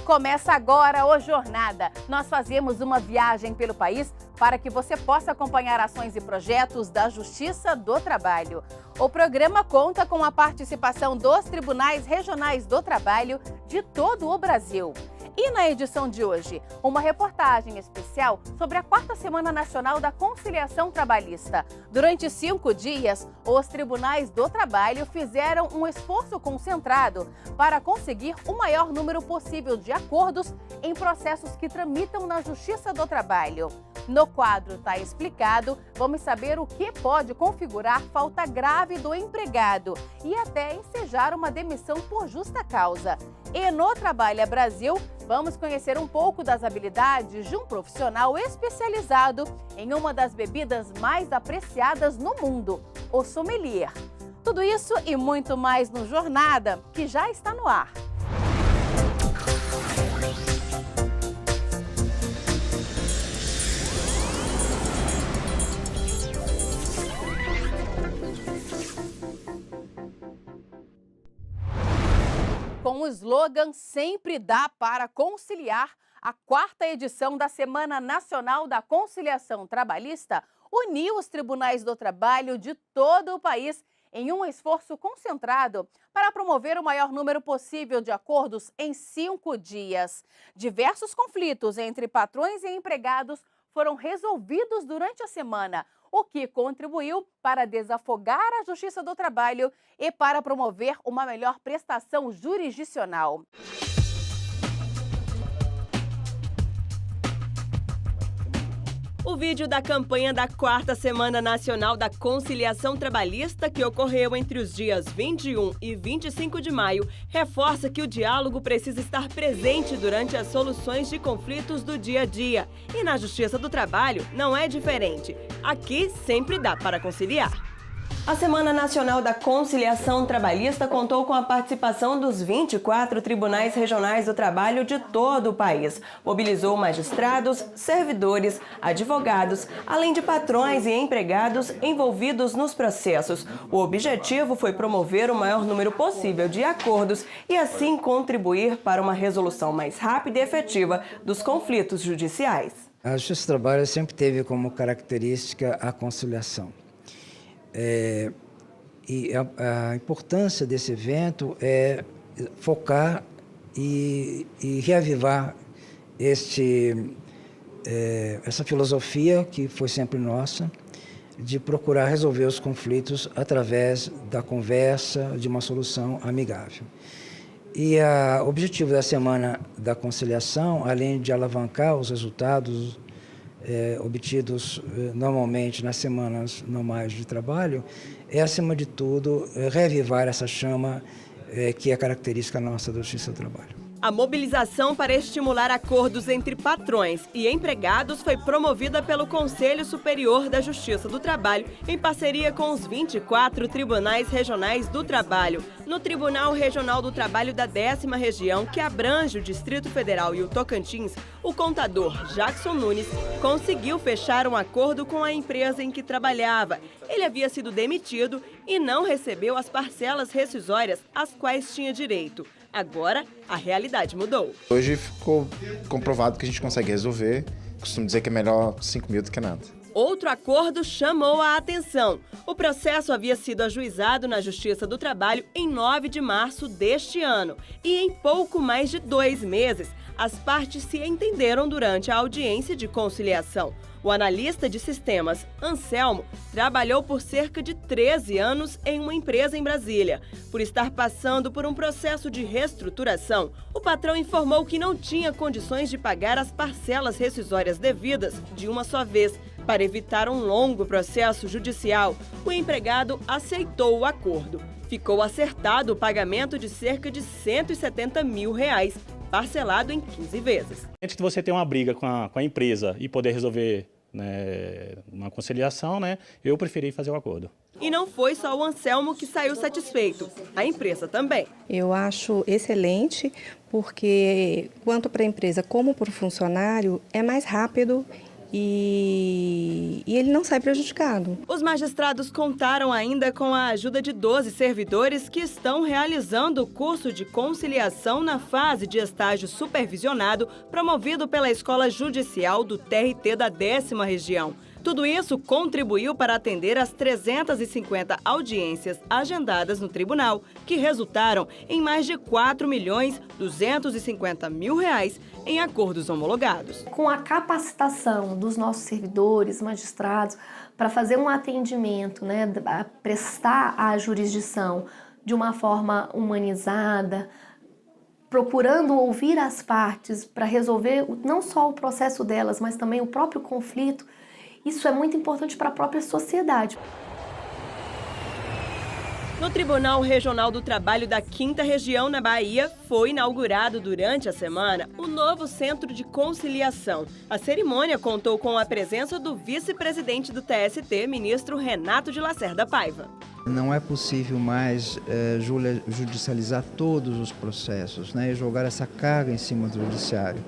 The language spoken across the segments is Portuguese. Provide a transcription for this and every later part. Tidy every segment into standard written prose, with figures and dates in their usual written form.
Começa agora o Jornada. Nós fazemos uma viagem pelo país para que você possa acompanhar ações e projetos da Justiça do Trabalho. O programa conta com a participação dos Tribunais Regionais do Trabalho de todo o Brasil. E na edição de hoje, uma reportagem especial sobre a 4ª Semana Nacional da Conciliação Trabalhista. Durante 5 dias, os Tribunais do Trabalho fizeram um esforço concentrado para conseguir o maior número possível de acordos em processos que tramitam na Justiça do Trabalho. No quadro Tá Explicado, vamos saber o que pode configurar falta grave do empregado e até ensejar uma demissão por justa causa. E no Trabalha Brasil, vamos conhecer um pouco das habilidades de um profissional especializado em uma das bebidas mais apreciadas no mundo, o sommelier. Tudo isso e muito mais no Jornada, que já está no ar. Com o slogan Sempre Dá para Conciliar, a 4ª edição da Semana Nacional da Conciliação Trabalhista uniu os tribunais do trabalho de todo o país em um esforço concentrado para promover o maior número possível de acordos em 5 dias. Diversos conflitos entre patrões e empregados foram resolvidos durante a semana, o que contribuiu para desafogar a Justiça do Trabalho e para promover uma melhor prestação jurisdicional. O vídeo da campanha da 4ª Semana Nacional da Conciliação Trabalhista, que ocorreu entre os dias 21 e 25 de maio, reforça que o diálogo precisa estar presente durante as soluções de conflitos do dia a dia. E na Justiça do Trabalho não é diferente. Aqui sempre dá para conciliar. A Semana Nacional da Conciliação Trabalhista contou com a participação dos 24 tribunais regionais do trabalho de todo o país. Mobilizou magistrados, servidores, advogados, além de patrões e empregados envolvidos nos processos. O objetivo foi promover o maior número possível de acordos e assim contribuir para uma resolução mais rápida e efetiva dos conflitos judiciais. A Justiça do Trabalho sempre teve como característica a conciliação. E a importância desse evento é focar e reavivar essa filosofia que foi sempre nossa, de procurar resolver os conflitos através da conversa, de uma solução amigável. E o objetivo da Semana da Conciliação, além de alavancar os resultados obtidos normalmente nas semanas normais de trabalho, é, acima de tudo, reavivar essa chama que é característica nossa da Justiça do Trabalho. A mobilização para estimular acordos entre patrões e empregados foi promovida pelo Conselho Superior da Justiça do Trabalho, em parceria com os 24 tribunais regionais do trabalho. No Tribunal Regional do Trabalho da 10ª Região, que abrange o Distrito Federal e o Tocantins, o contador Jackson Nunes conseguiu fechar um acordo com a empresa em que trabalhava. Ele havia sido demitido e não recebeu as parcelas rescisórias às quais tinha direito. Agora, a realidade mudou. Hoje ficou comprovado que a gente consegue resolver. Costumo dizer que é melhor 5 mil do que nada. Outro acordo chamou a atenção. O processo havia sido ajuizado na Justiça do Trabalho em 9 de março deste ano. E em pouco mais de 2 meses, as partes se entenderam durante a audiência de conciliação. O analista de sistemas, Anselmo, trabalhou por cerca de 13 anos em uma empresa em Brasília. Por estar passando por um processo de reestruturação, o patrão informou que não tinha condições de pagar as parcelas rescisórias devidas de uma só vez. Para evitar um longo processo judicial, o empregado aceitou o acordo. Ficou acertado o pagamento de cerca de R$170 mil, parcelado em 15 vezes. Antes de você ter uma briga com a empresa e poder resolver, né, uma conciliação, né, eu preferi fazer o acordo. E não foi só o Anselmo que saiu satisfeito, a empresa também. Eu acho excelente, porque tanto para a empresa como para o funcionário é mais rápido e ele não sai prejudicado. Os magistrados contaram ainda com a ajuda de 12 servidores que estão realizando o curso de conciliação na fase de estágio supervisionado promovido pela Escola Judicial do TRT da 10ª Região. Tudo isso contribuiu para atender as 350 audiências agendadas no tribunal, que resultaram em mais de R$ 4.250.000 em acordos homologados. Com a capacitação dos nossos servidores, magistrados, para fazer um atendimento, prestar a jurisdição de uma forma humanizada, procurando ouvir as partes para resolver não só o processo delas, mas também o próprio conflito, isso é muito importante para a própria sociedade. No Tribunal Regional do Trabalho da 5ª Região, na Bahia, foi inaugurado durante a semana o novo Centro de Conciliação. A cerimônia contou com a presença do vice-presidente do TST, ministro Renato de Lacerda Paiva. Não é possível mais judicializar todos os processos, e jogar essa carga em cima do judiciário.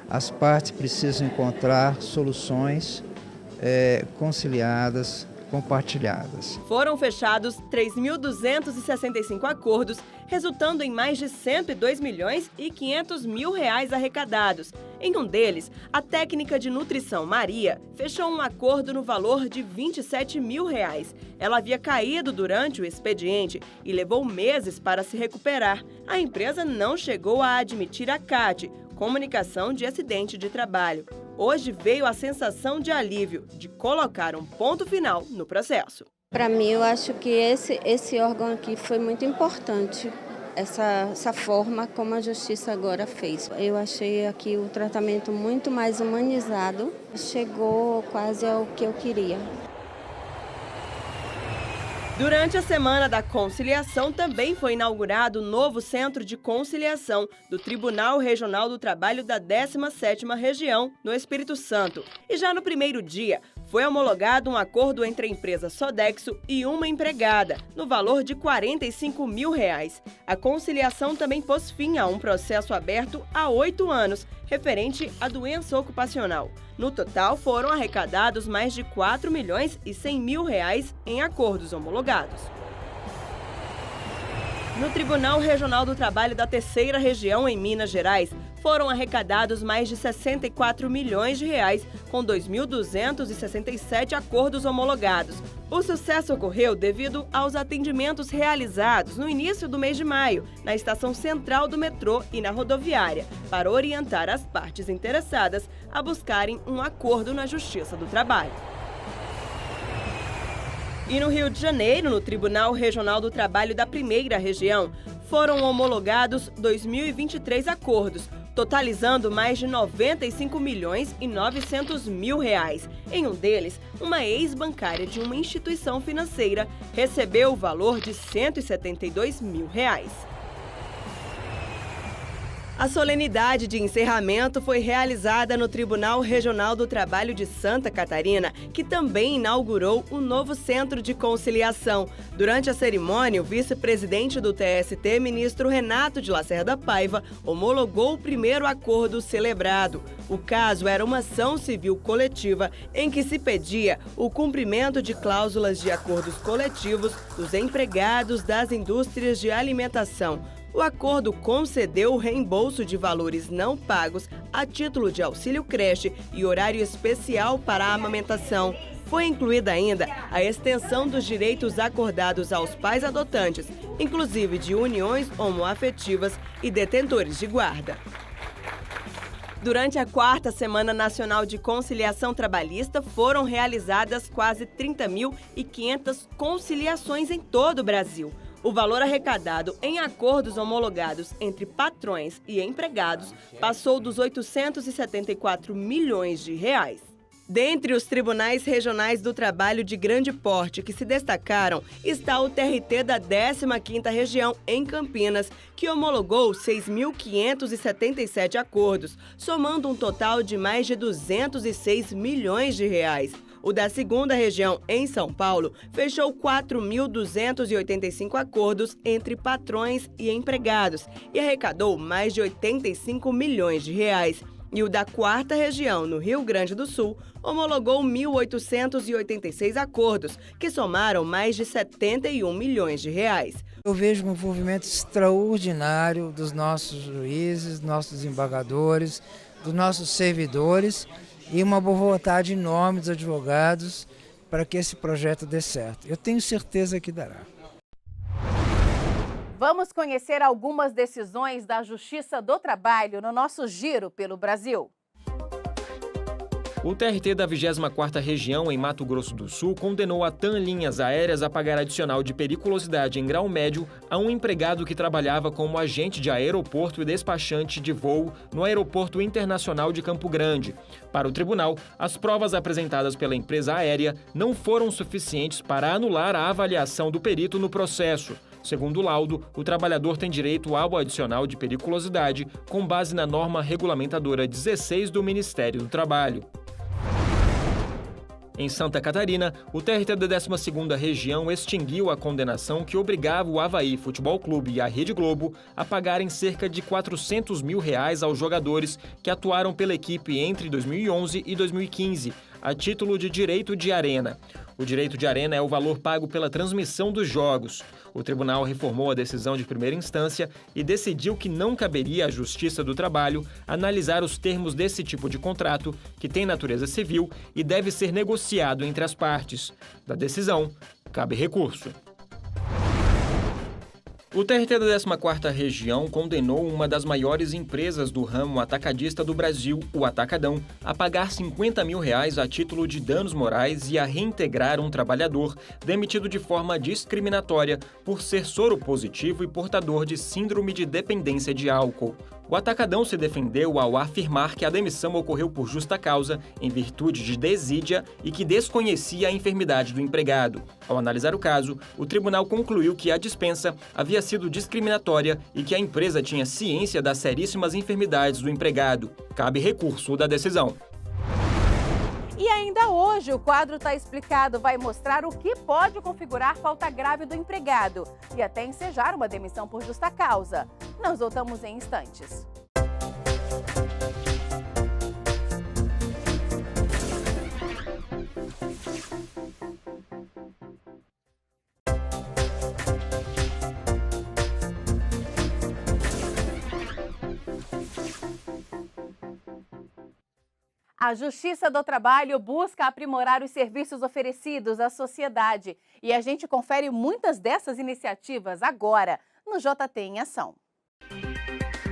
As partes precisam encontrar soluções conciliadas, compartilhadas. Foram fechados 3.265 acordos, resultando em mais de R$ 102.500.000 arrecadados. Em um deles, a técnica de nutrição Maria fechou um acordo no valor de R$ 27.000. Ela havia caído durante o expediente e levou meses para se recuperar. A empresa não chegou a admitir a CAT, Comunicação de Acidente de Trabalho. Hoje veio a sensação de alívio, de colocar um ponto final no processo. Para mim, eu acho que esse órgão aqui foi muito importante, essa forma como a Justiça agora fez. Eu achei aqui o tratamento muito mais humanizado, chegou quase ao que eu queria. Durante a Semana da Conciliação, também foi inaugurado o novo Centro de Conciliação do Tribunal Regional do Trabalho da 17ª Região, no Espírito Santo. E já no primeiro dia, foi homologado um acordo entre a empresa Sodexo e uma empregada, no valor de R$ 45.000. A conciliação também pôs fim a um processo aberto há 8 anos, referente à doença ocupacional. No total, foram arrecadados mais de R$ 4.100.000 em acordos homologados. No Tribunal Regional do Trabalho da 3ª Região, em Minas Gerais, foram arrecadados mais de R$ 64 milhões, com 2.267 acordos homologados. O sucesso ocorreu devido aos atendimentos realizados no início do mês de maio, na estação central do metrô e na rodoviária, para orientar as partes interessadas a buscarem um acordo na Justiça do Trabalho. E no Rio de Janeiro, no Tribunal Regional do Trabalho da 1ª Região, foram homologados 2.023 acordos, totalizando mais de R$ 95.900.000. Em um deles, uma ex-bancária de uma instituição financeira recebeu o valor de R$ 172.000. A solenidade de encerramento foi realizada no Tribunal Regional do Trabalho de Santa Catarina, que também inaugurou o novo Centro de Conciliação. Durante a cerimônia, o vice-presidente do TST, ministro Renato de Lacerda Paiva, homologou o primeiro acordo celebrado. O caso era uma ação civil coletiva em que se pedia o cumprimento de cláusulas de acordos coletivos dos empregados das indústrias de alimentação. O acordo concedeu o reembolso de valores não pagos a título de auxílio creche e horário especial para a amamentação. Foi incluída ainda a extensão dos direitos acordados aos pais adotantes, inclusive de uniões homoafetivas e detentores de guarda. Durante a 4ª Semana Nacional de Conciliação Trabalhista, foram realizadas quase 30.500 conciliações em todo o Brasil. O valor arrecadado em acordos homologados entre patrões e empregados passou dos R$ 874 milhões. Dentre os tribunais regionais do trabalho de grande porte que se destacaram, está o TRT da 15ª Região, em Campinas, que homologou 6.577 acordos, somando um total de mais de R$ 206 milhões. O da 2ª Região, em São Paulo, fechou 4.285 acordos entre patrões e empregados e arrecadou mais de R$ 85 milhões. E o da 4ª Região, no Rio Grande do Sul, homologou 1.886 acordos, que somaram mais de 71 milhões de reais. Eu vejo um envolvimento extraordinário dos nossos juízes, nossos desembargadores, dos nossos servidores e uma boa vontade enorme dos advogados para que esse projeto dê certo. Eu tenho certeza que dará. Vamos conhecer algumas decisões da Justiça do Trabalho no nosso giro pelo Brasil. O TRT da 24ª Região, em Mato Grosso do Sul, condenou a TAM Linhas Aéreas a pagar adicional de periculosidade em grau médio a um empregado que trabalhava como agente de aeroporto e despachante de voo no Aeroporto Internacional de Campo Grande. Para o tribunal, as provas apresentadas pela empresa aérea não foram suficientes para anular a avaliação do perito no processo. Segundo o laudo, o trabalhador tem direito ao adicional de periculosidade com base na norma regulamentadora 16 do Ministério do Trabalho. Em Santa Catarina, o TRT da 12ª Região extinguiu a condenação que obrigava o Avaí Futebol Clube e a Rede Globo a pagarem cerca de R$400 mil aos jogadores que atuaram pela equipe entre 2011 e 2015, a título de direito de arena. O direito de arena é o valor pago pela transmissão dos jogos. O tribunal reformou a decisão de primeira instância e decidiu que não caberia à Justiça do Trabalho analisar os termos desse tipo de contrato, que tem natureza civil e deve ser negociado entre as partes. Da decisão, cabe recurso. O TRT da 14ª Região condenou uma das maiores empresas do ramo atacadista do Brasil, o Atacadão, a pagar R$50 mil a título de danos morais e a reintegrar um trabalhador demitido de forma discriminatória por ser soropositivo e portador de síndrome de dependência de álcool. O Atacadão se defendeu ao afirmar que a demissão ocorreu por justa causa, em virtude de desídia e que desconhecia a enfermidade do empregado. Ao analisar o caso, o tribunal concluiu que a dispensa havia sido discriminatória e que a empresa tinha ciência das seríssimas enfermidades do empregado. Cabe recurso da decisão. E ainda hoje, o quadro Tá Explicado vai mostrar o que pode configurar falta grave do empregado e até ensejar uma demissão por justa causa. Nós voltamos em instantes. A Justiça do Trabalho busca aprimorar os serviços oferecidos à sociedade e a gente confere muitas dessas iniciativas agora no JT em Ação.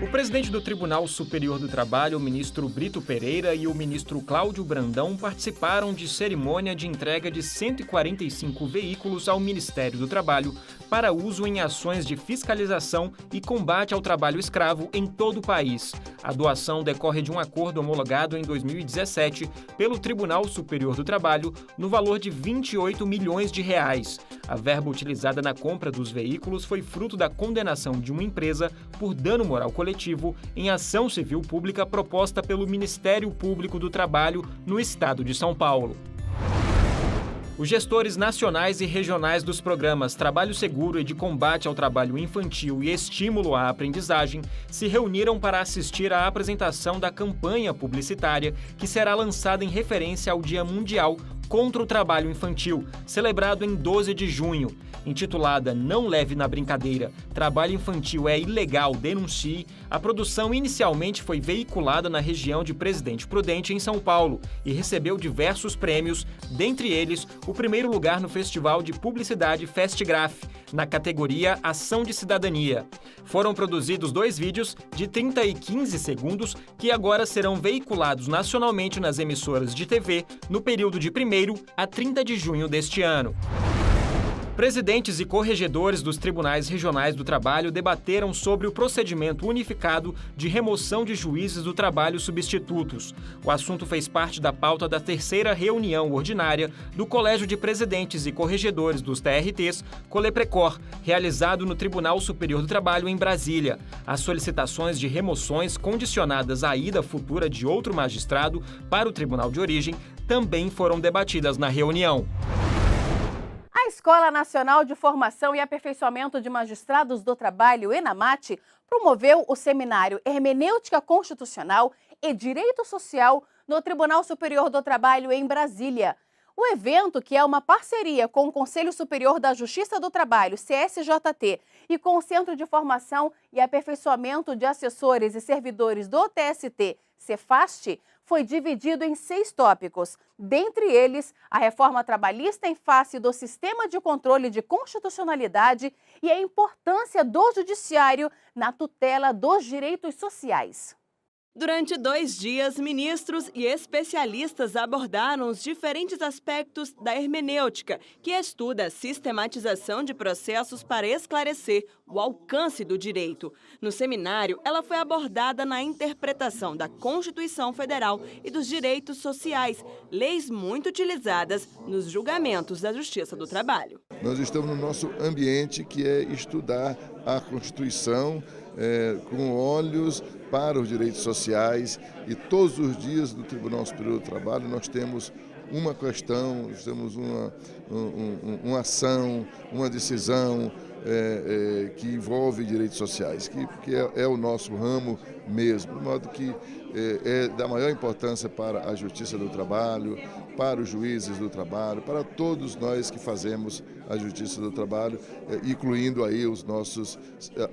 O presidente do Tribunal Superior do Trabalho, o ministro Brito Pereira, e o ministro Cláudio Brandão participaram de cerimônia de entrega de 145 veículos ao Ministério do Trabalho para uso em ações de fiscalização e combate ao trabalho escravo em todo o país. A doação decorre de um acordo homologado em 2017 pelo Tribunal Superior do Trabalho no valor de R$28 milhões. A verba utilizada na compra dos veículos foi fruto da condenação de uma empresa por dano moral coletivo em ação civil pública proposta pelo Ministério Público do Trabalho no estado de São Paulo. Os gestores nacionais e regionais dos programas Trabalho Seguro e de Combate ao Trabalho Infantil e Estímulo à Aprendizagem se reuniram para assistir à apresentação da campanha publicitária que será lançada em referência ao Dia Mundial contra o Trabalho Infantil, celebrado em 12 de junho. Intitulada Não Leve na Brincadeira, Trabalho Infantil é Ilegal, Denuncie, a produção inicialmente foi veiculada na região de Presidente Prudente, em São Paulo, e recebeu diversos prêmios, dentre eles o primeiro lugar no Festival de Publicidade Festgraf, na categoria Ação de Cidadania. Foram produzidos 2 vídeos de 30 e 15 segundos que agora serão veiculados nacionalmente nas emissoras de TV no período de 1º a 30 de junho deste ano. Presidentes e corregedores dos Tribunais Regionais do Trabalho debateram sobre o procedimento unificado de remoção de juízes do trabalho substitutos. O assunto fez parte da pauta da 3ª reunião ordinária do Colégio de Presidentes e Corregedores dos TRTs, Coleprecor, realizado no Tribunal Superior do Trabalho em Brasília. As solicitações de remoções condicionadas à ida futura de outro magistrado para o Tribunal de Origem também foram debatidas na reunião. A Escola Nacional de Formação e Aperfeiçoamento de Magistrados do Trabalho, ENAMAT, promoveu o seminário Hermenêutica Constitucional e Direito Social no Tribunal Superior do Trabalho em Brasília. O evento, que é uma parceria com o Conselho Superior da Justiça do Trabalho, CSJT, e com o Centro de Formação e Aperfeiçoamento de Assessores e Servidores do TST, Cefast, foi dividido em 6 tópicos. Dentre eles, a reforma trabalhista em face do sistema de controle de constitucionalidade e a importância do judiciário na tutela dos direitos sociais. Durante 2 dias, ministros e especialistas abordaram os diferentes aspectos da hermenêutica, que estuda a sistematização de processos para esclarecer o alcance do direito. No seminário, ela foi abordada na interpretação da Constituição Federal e dos direitos sociais, leis muito utilizadas nos julgamentos da Justiça do Trabalho. Nós estamos no nosso ambiente, que é estudar a Constituição com olhos para os direitos sociais, e todos os dias do Tribunal Superior do Trabalho nós temos uma questão, nós temos uma ação, uma decisão que envolve direitos sociais, que é o nosso ramo mesmo, de modo que é da maior importância para a Justiça do Trabalho, para os juízes do trabalho, para todos nós que fazemos a Justiça do Trabalho, incluindo aí os nossos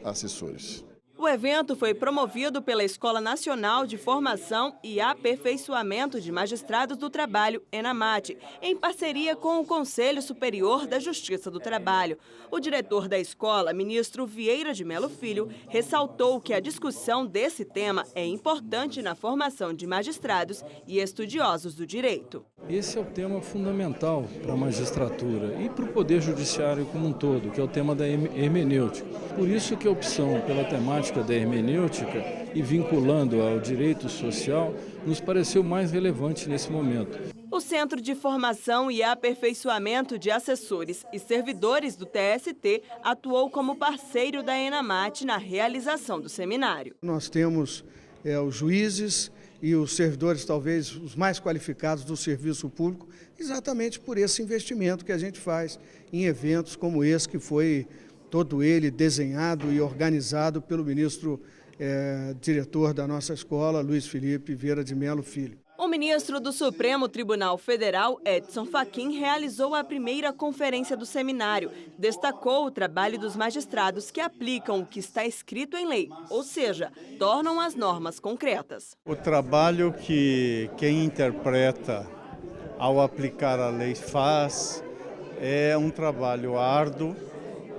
assessores. O evento foi promovido pela Escola Nacional de Formação e Aperfeiçoamento de Magistrados do Trabalho, ENAMAT, em parceria com o Conselho Superior da Justiça do Trabalho. O diretor da escola, ministro Vieira de Melo Filho, ressaltou que a discussão desse tema é importante na formação de magistrados e estudiosos do direito. Esse é o tema fundamental para a magistratura e para o Poder Judiciário como um todo, que é o tema da hermenêutica. Por isso que a opção pela temática da hermenêutica e vinculando ao direito social nos pareceu mais relevante nesse momento. O Centro de Formação e Aperfeiçoamento de Assessores e Servidores do TST atuou como parceiro da ENAMAT na realização do seminário. Nós temos os juízes e os servidores, talvez os mais qualificados do serviço público, exatamente por esse investimento que a gente faz em eventos como esse, que foi todo ele desenhado e organizado pelo ministro diretor da nossa escola, Luiz Felipe Vieira de Melo Filho. O ministro do Supremo Tribunal Federal, Edson Fachin, realizou a primeira conferência do seminário. Destacou o trabalho dos magistrados que aplicam o que está escrito em lei, ou seja, tornam as normas concretas. O trabalho que quem interpreta ao aplicar a lei faz é um trabalho árduo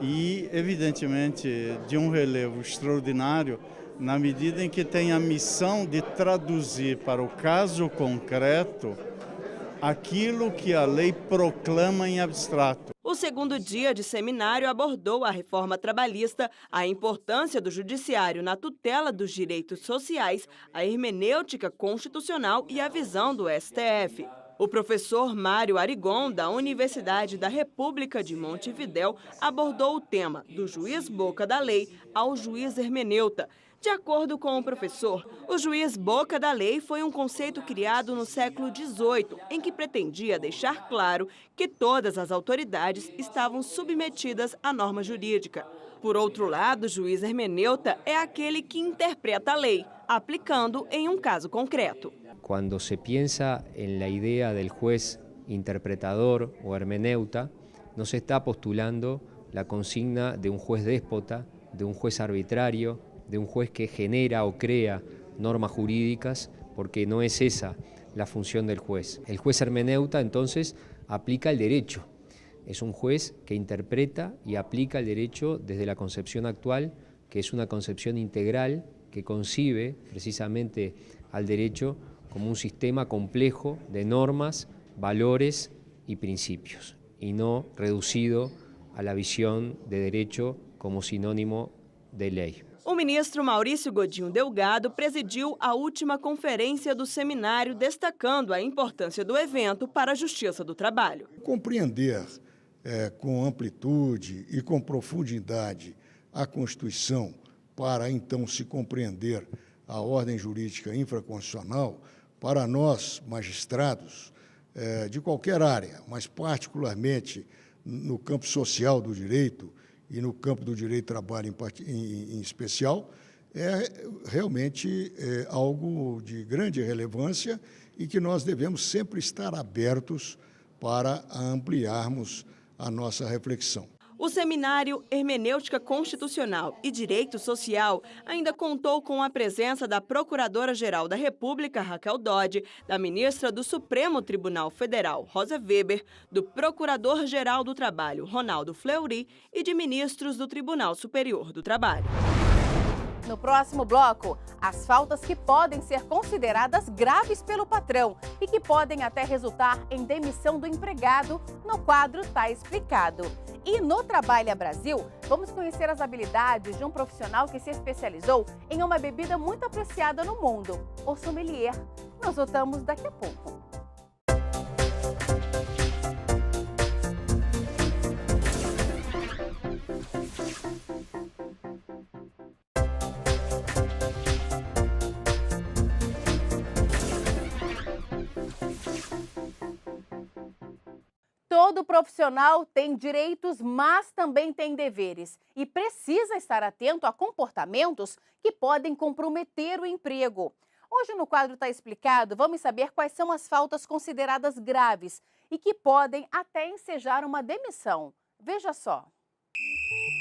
e, evidentemente, de um relevo extraordinário, na medida em que tem a missão de traduzir para o caso concreto aquilo que a lei proclama em abstrato. O segundo dia de seminário abordou a reforma trabalhista, a importância do judiciário na tutela dos direitos sociais, a hermenêutica constitucional e a visão do STF. O professor Mário Arigon, da Universidade da República de Montevidéu, abordou o tema do juiz boca da lei ao juiz hermeneuta. De acordo com o professor, o juiz boca da lei foi um conceito criado no século XVIII, em que pretendia deixar claro que todas as autoridades estavam submetidas à norma jurídica. Por outro lado, o juiz hermeneuta é aquele que interpreta a lei, aplicando em um caso concreto. Cuando se piensa en la idea del juez interpretador o hermeneuta, no se está postulando la consigna de un juez déspota, de un juez arbitrario, de un juez que genera o crea normas jurídicas, porque no es esa la función del juez. El juez hermeneuta, entonces, aplica el derecho. Es un juez que interpreta y aplica el derecho desde la concepción actual, que es una concepción integral que concibe precisamente al derecho como un sistema complejo de normas, valores y principios, y no reducido a la visión de derecho como sinónimo de lei. O ministro Maurício Godinho Delgado presidiu a última conferência do seminário, destacando a importância do evento para a Justiça do Trabalho. Compreender com amplitude e com profundidade a Constituição, para então se compreender a ordem jurídica infraconstitucional, para nós, magistrados de qualquer área, mas particularmente no campo social do direito e no campo do direito do trabalho em especial, é realmente algo de grande relevância e que nós devemos sempre estar abertos para ampliarmos a nossa reflexão. O seminário Hermenêutica Constitucional e Direito Social ainda contou com a presença da Procuradora-Geral da República, Raquel Dodge, da ministra do Supremo Tribunal Federal, Rosa Weber, do Procurador-Geral do Trabalho, Ronaldo Fleury, e de ministros do Tribunal Superior do Trabalho. No próximo bloco, as faltas que podem ser consideradas graves pelo patrão e que podem até resultar em demissão do empregado, no quadro Tá Explicado. E no Trabalha Brasil, vamos conhecer as habilidades de um profissional que se especializou em uma bebida muito apreciada no mundo, o sommelier. Nós voltamos daqui a pouco. Todo profissional tem direitos, mas também tem deveres e precisa estar atento a comportamentos que podem comprometer o emprego. Hoje no quadro Tá Explicado, vamos saber quais são as faltas consideradas graves e que podem até ensejar uma demissão. Veja só.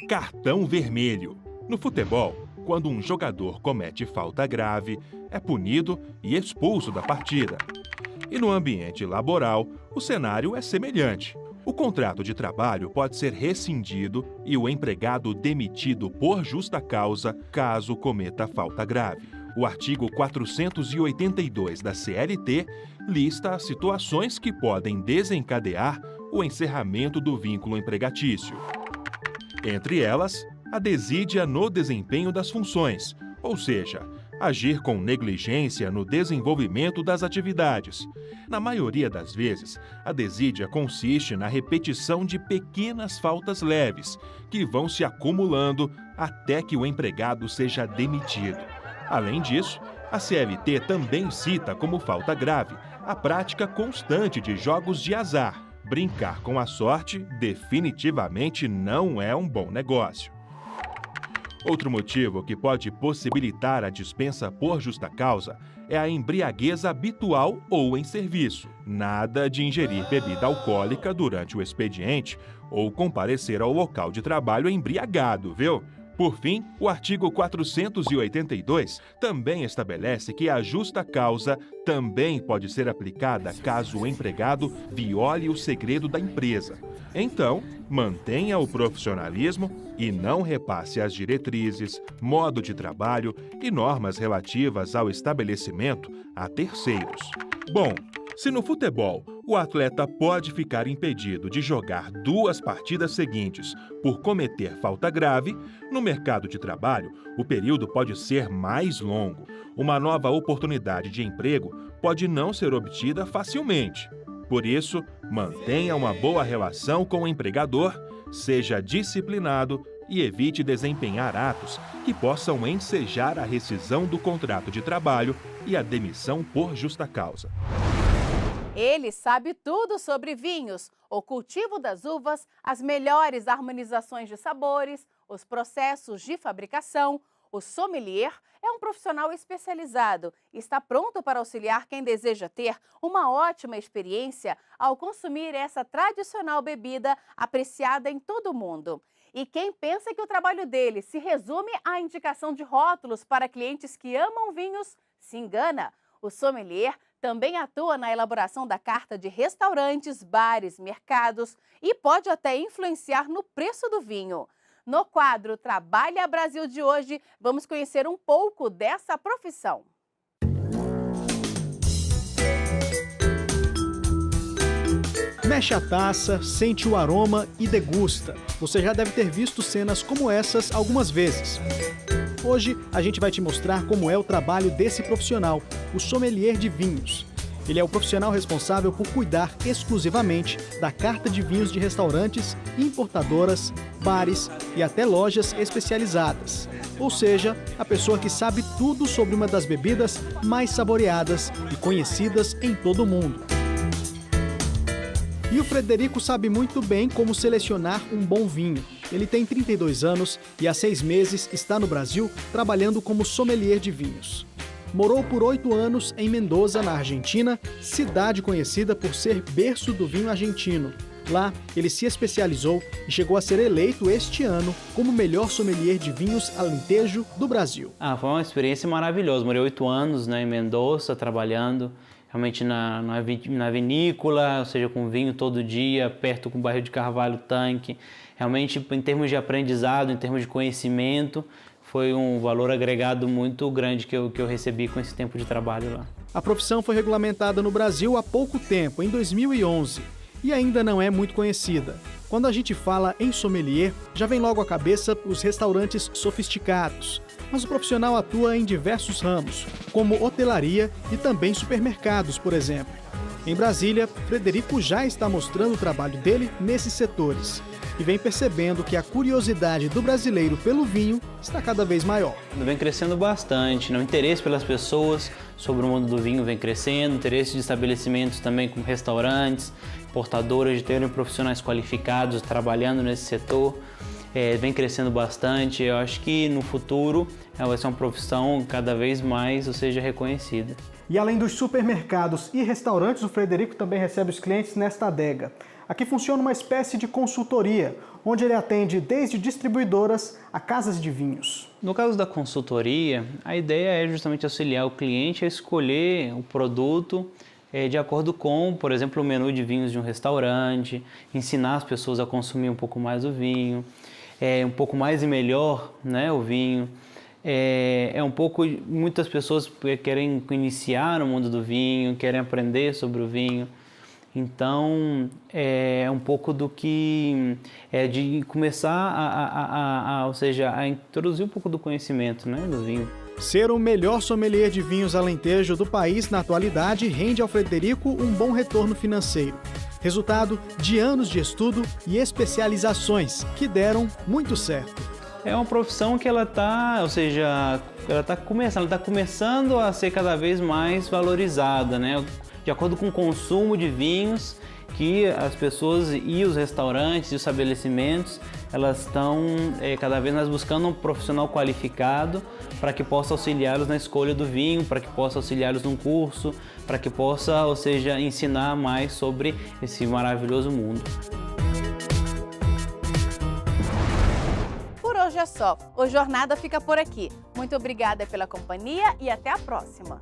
Cartão vermelho. No futebol, quando um jogador comete falta grave, é punido e expulso da partida. E no ambiente laboral, o cenário é semelhante. O contrato de trabalho pode ser rescindido e o empregado demitido por justa causa, caso cometa falta grave. O artigo 482 da CLT lista as situações que podem desencadear o encerramento do vínculo empregatício. Entre elas, a desídia no desempenho das funções, ou seja, agir com negligência no desenvolvimento das atividades. Na maioria das vezes, a desídia consiste na repetição de pequenas faltas leves, que vão se acumulando até que o empregado seja demitido. Além disso, a CLT também cita como falta grave a prática constante de jogos de azar. Brincar com a sorte definitivamente não é um bom negócio. Outro motivo que pode possibilitar a dispensa por justa causa é a embriaguez habitual ou em serviço. Nada de ingerir bebida alcoólica durante o expediente ou comparecer ao local de trabalho embriagado, viu? Por fim, o artigo 482 também estabelece que a justa causa também pode ser aplicada caso o empregado viole o segredo da empresa. Então, mantenha o profissionalismo e não repasse as diretrizes, modo de trabalho e normas relativas ao estabelecimento a terceiros. Bom, se no futebol o atleta pode ficar impedido de jogar 2 partidas seguintes por cometer falta grave, no mercado de trabalho o período pode ser mais longo. Uma nova oportunidade de emprego pode não ser obtida facilmente. Por isso, mantenha uma boa relação com o empregador, seja disciplinado e evite desempenhar atos que possam ensejar a rescisão do contrato de trabalho e a demissão por justa causa. Ele sabe tudo sobre vinhos, o cultivo das uvas, as melhores harmonizações de sabores, os processos de fabricação. O sommelier é um profissional especializado e está pronto para auxiliar quem deseja ter uma ótima experiência ao consumir essa tradicional bebida apreciada em todo o mundo. E quem pensa que o trabalho dele se resume à indicação de rótulos para clientes que amam vinhos, se engana. O sommelier também atua na elaboração da carta de restaurantes, bares, mercados e pode até influenciar no preço do vinho. No quadro Trabalha Brasil de hoje, vamos conhecer um pouco dessa profissão. Mexe a taça, sente o aroma e degusta. Você já deve ter visto cenas como essas algumas vezes. Hoje a gente vai te mostrar como é o trabalho desse profissional, o sommelier de vinhos. Ele é o profissional responsável por cuidar exclusivamente da carta de vinhos de restaurantes, importadoras, bares e até lojas especializadas. Ou seja, a pessoa que sabe tudo sobre uma das bebidas mais saboreadas e conhecidas em todo o mundo. E o Frederico sabe muito bem como selecionar um bom vinho. Ele tem 32 anos e há 6 meses está no Brasil trabalhando como sommelier de vinhos. Morou por 8 anos em Mendoza, na Argentina, cidade conhecida por ser berço do vinho argentino. Lá, ele se especializou e chegou a ser eleito este ano como o melhor sommelier de vinhos Alentejo do Brasil. Foi uma experiência maravilhosa. Morei 8 anos em Mendoza, trabalhando realmente na vinícola, ou seja, com vinho todo dia, perto com o barril de carvalho, tanque. Realmente, em termos de aprendizado, em termos de conhecimento, foi um valor agregado muito grande que eu recebi com esse tempo de trabalho lá. A profissão foi regulamentada no Brasil há pouco tempo, em 2011, e ainda não é muito conhecida. Quando a gente fala em sommelier, já vem logo à cabeça os restaurantes sofisticados. Mas o profissional atua em diversos ramos, como hotelaria e também supermercados, por exemplo. Em Brasília, Frederico já está mostrando o trabalho dele nesses setores e vem percebendo que a curiosidade do brasileiro pelo vinho está cada vez maior. Vem crescendo bastante, o interesse pelas pessoas sobre o mundo do vinho vem crescendo, o interesse de estabelecimentos também como restaurantes, importadoras, de terem profissionais qualificados trabalhando nesse setor. Vem crescendo bastante. Eu acho que no futuro vai ser uma profissão cada vez mais, ou seja, reconhecida. E além dos supermercados e restaurantes, o Frederico também recebe os clientes nesta adega. Aqui funciona uma espécie de consultoria, onde ele atende desde distribuidoras a casas de vinhos. No caso da consultoria, a ideia é justamente auxiliar o cliente a escolher o produto de acordo com, por exemplo, o menu de vinhos de um restaurante, ensinar as pessoas a consumir um pouco mais o vinho, um pouco mais e melhor, o vinho. Muitas pessoas querem iniciar no mundo do vinho, querem aprender sobre o vinho. Então, é um pouco do que de começar ou seja, a introduzir um pouco do conhecimento do vinho. Ser o melhor sommelier de vinhos Alentejo do país na atualidade rende ao Frederico um bom retorno financeiro. Resultado de anos de estudo e especializações que deram muito certo. É uma profissão que ela está começando a ser cada vez mais valorizada, de acordo com o consumo de vinhos que as pessoas e os restaurantes e os estabelecimentos elas estão cada vez mais buscando um profissional qualificado para que possa auxiliá-los na escolha do vinho, para que possa auxiliá-los num curso, para que possa, ou seja, ensinar mais sobre esse maravilhoso mundo. Por hoje é só. O Jornada fica por aqui. Muito obrigada pela companhia e até a próxima.